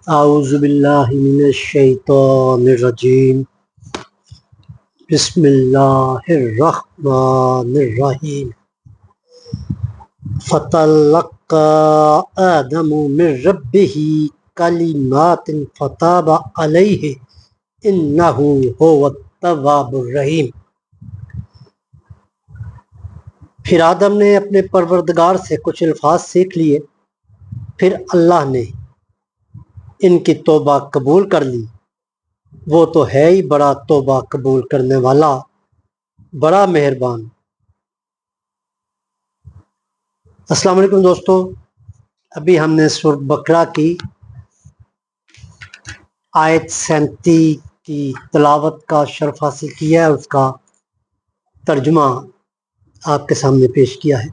اعوذ باللہ من الشیطان الرجیم بسم اللہ الرحمن الرحیم فتلقى آدم من ربه کلمات فتاب علیہ انہ هو التواب الرحیم۔ پھر آدم نے اپنے پروردگار سے کچھ الفاظ سیکھ لیے، پھر اللہ نے ان کی توبہ قبول کر لی، وہ تو ہے ہی بڑا توبہ قبول کرنے والا، بڑا مہربان۔ السلام علیکم دوستو، ابھی ہم نے سورۃ بقرہ کی آیت 37 کی تلاوت کا شرف حاصل کیا ہے، اس کا ترجمہ آپ کے سامنے پیش کیا ہے۔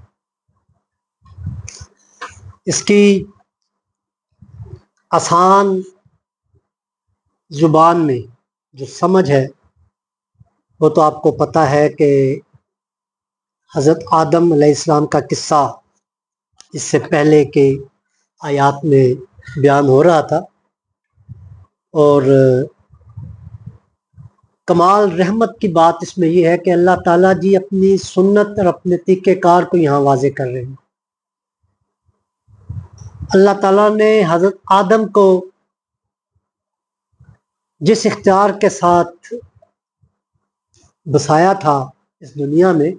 اس کی آسان زبان میں جو سمجھ ہے وہ تو آپ کو پتہ ہے کہ حضرت آدم علیہ السلام کا قصہ اس سے پہلے کے آیات میں بیان ہو رہا تھا، اور کمال رحمت کی بات اس میں یہ ہے کہ اللہ تعالیٰ جی اپنی سنت اور اپنے طریقہ کار کو یہاں واضح کر رہے ہیں۔ اللہ تعالیٰ نے حضرت آدم کو جس اختیار کے ساتھ بسایا تھا اس دنیا میں،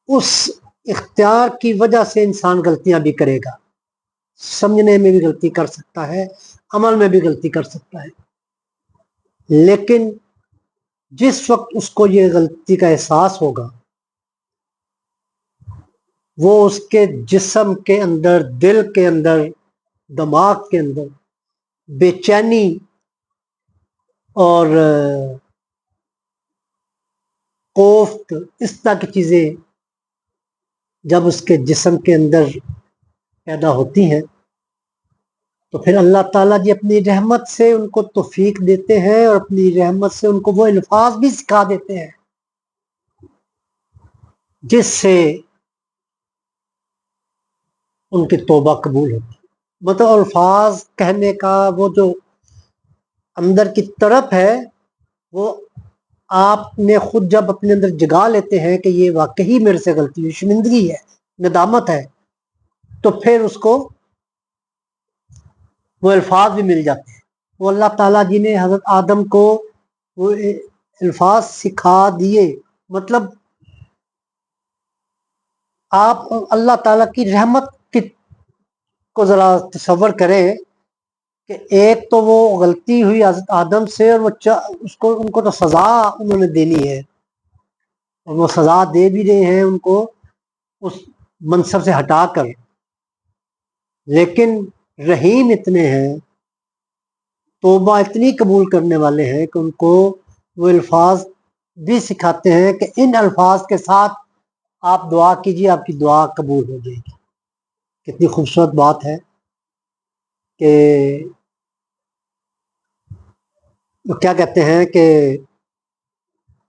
اس اختیار کی وجہ سے انسان غلطیاں بھی کرے گا، سمجھنے میں بھی غلطی کر سکتا ہے، عمل میں بھی غلطی کر سکتا ہے، لیکن جس وقت اس کو یہ غلطی کا احساس ہوگا، وہ اس کے جسم کے اندر، دل کے اندر، دماغ کے اندر بے چینی اور کوفت، اس طرح کی چیزیں جب اس کے جسم کے اندر پیدا ہوتی ہیں تو پھر اللہ تعالیٰ جی اپنی رحمت سے ان کو توفیق دیتے ہیں، اور اپنی رحمت سے ان کو وہ الفاظ بھی سکھا دیتے ہیں جس سے ان کی توبہ قبول ہوتی ہے۔ مطلب الفاظ کہنے کا وہ جو اندر کی طرف ہے، وہ آپ نے خود جب اپنے اندر جگا لیتے ہیں کہ یہ واقعی میرے سے غلطی ہوئی، شرمندگی ہے، ندامت ہے، تو پھر اس کو وہ الفاظ بھی مل جاتے ہیں۔ وہ اللہ تعالیٰ جی نے حضرت آدم کو وہ الفاظ سکھا دیے۔ مطلب آپ اللہ تعالیٰ کی رحمت کو ذرا تصور کریں کہ ایک تو وہ غلطی ہوئی حضرت آدم سے، اور وہ ان کو تو سزا انہوں نے دینی ہے، اور وہ سزا دے بھی رہے ہیں ان کو اس منصب سے ہٹا کر، لیکن رحیم اتنے ہیں، توبہ اتنی قبول کرنے والے ہیں کہ ان کو وہ الفاظ بھی سکھاتے ہیں کہ ان الفاظ کے ساتھ آپ دعا کیجیے، آپ کی دعا قبول ہو جائے گی۔ کتنی خوبصورت بات ہے کہ وہ کیا کہتے ہیں کہ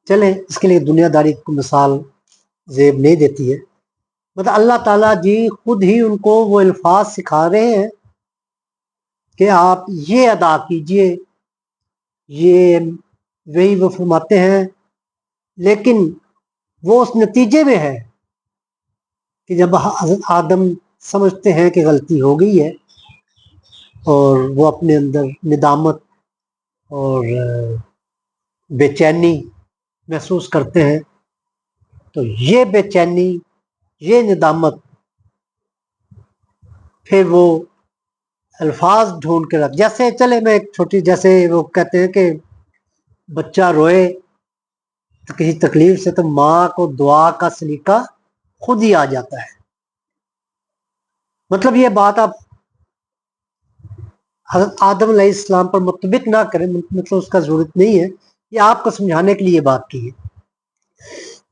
چلیں اس کے لیے دنیا داری کو مثال زیب نہیں دیتی ہے، مطلب اللہ تعالیٰ جی خود ہی ان کو وہ الفاظ سکھا رہے ہیں کہ آپ یہ ادا کیجئے، یہ وہی وہ فرماتے ہیں، لیکن وہ اس نتیجے میں ہے کہ جب حضرت آدم سمجھتے ہیں کہ غلطی ہو گئی ہے، اور وہ اپنے اندر ندامت اور بے چینی محسوس کرتے ہیں، تو یہ بے چینی، یہ ندامت پھر وہ الفاظ ڈھونڈ کے رکھ، جیسے چلے میں ایک چھوٹی، جیسے وہ کہتے ہیں کہ بچہ روئے تو کسی تکلیف سے تو ماں کو دعا کا سلیقہ خود ہی آ جاتا ہے۔ مطلب یہ بات آپ حضرت آدم علیہ السلام پر مطبق نہ کریں، مطلب اس کا ضرورت نہیں ہے، یہ آپ کو سمجھانے کے لیے یہ بات کی ہے۔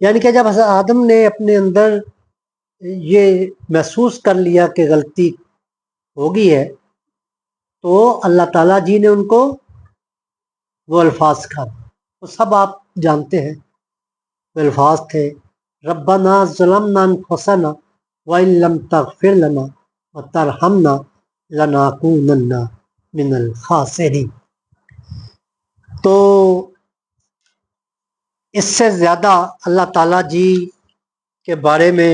یعنی کہ جب حضرت آدم نے اپنے اندر یہ محسوس کر لیا کہ غلطی ہو گئی ہے، تو اللہ تعالیٰ جی نے ان کو وہ الفاظ سکھا دیے۔ وہ سب آپ جانتے ہیں، وہ الفاظ تھے ربنا ظلمنا انفسنا وان لم تغفر لنا وترحمنا لنکونن من الخاسرین۔ تو اس سے زیادہ اللہ تعالیٰ جی کے بارے میں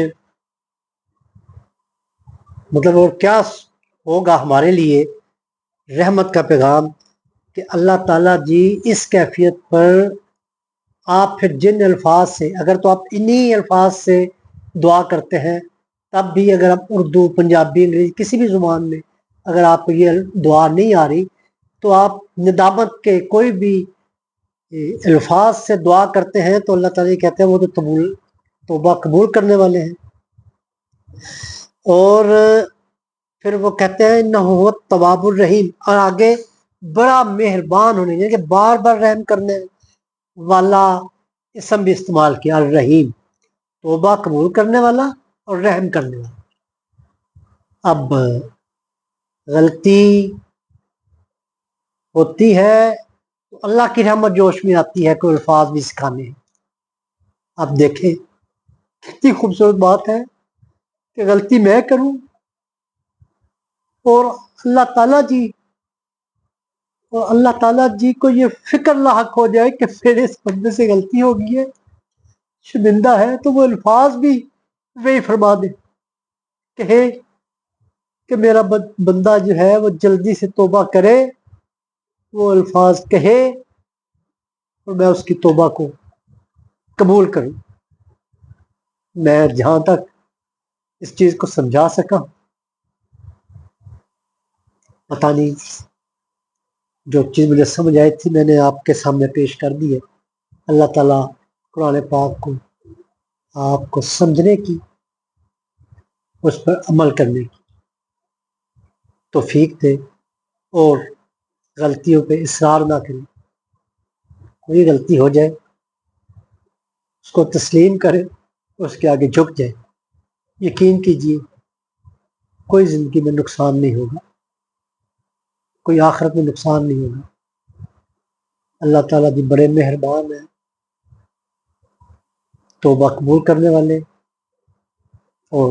مطلب اور کیا ہوگا ہمارے لیے رحمت کا پیغام کہ اللہ تعالیٰ جی اس کیفیت پر آپ پھر جن الفاظ سے، اگر تو آپ انہی الفاظ سے دعا کرتے ہیں، تب بھی اگر آپ اردو، پنجابی، انگریزی کسی بھی زبان میں اگر آپ کو یہ دعا نہیں آ رہی تو آپ ندامت کے کوئی بھی الفاظ سے دعا کرتے ہیں تو اللہ تعالیٰ کہتے ہیں وہ تو توبہ قبول کرنے والے ہیں۔ اور پھر وہ کہتے ہیں انہ هو التواب الرحیم، اور آگے بڑا مہربان ہونے یعنی کہ بار بار رحم کرنے والا اسم بھی استعمال کیا، الرحیم، توبہ قبول کرنے والا اور رحم کرنے والا۔ اب غلطی ہوتی ہے تو اللہ کی رحمت جوش میں آتی ہے کوئی الفاظ بھی سکھانے ہیں۔ اب دیکھیں کتنی خوبصورت بات ہے کہ غلطی میں کروں اور اللہ تعالیٰ جی کو یہ فکر لاحق ہو جائے کہ پھر اس بندے سے غلطی ہو گئی ہے، شرمندہ ہے، تو وہ الفاظ بھی وہی فرما دے، کہے کہ میرا بندہ جو ہے وہ جلدی سے توبہ کرے، وہ الفاظ کہے اور میں اس کی توبہ کو قبول کروں۔ میں جہاں تک اس چیز کو سمجھا سکا، پتہ نہیں جو چیز مجھے سمجھ آئی تھی میں نے آپ کے سامنے پیش کر دی ہے۔ اللہ تعالیٰ قرآن پاک کو آپ کو سمجھنے کی، اس پر عمل کرنے کی توفیق دے اور غلطیوں پہ اصرار نہ کریں۔ کوئی غلطی ہو جائے اس کو تسلیم کریں، اس کے آگے جھک جائے، یقین کیجئے کوئی زندگی میں نقصان نہیں ہوگا، کوئی آخرت میں نقصان نہیں ہوگا۔ اللہ تعالیٰ بھی بڑے مہربان ہیں، توبہ قبول کرنے والے اور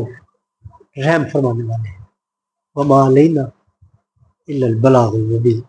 رحم فرمانے والے ہیں۔ وما علینا الا البلاغ المبین۔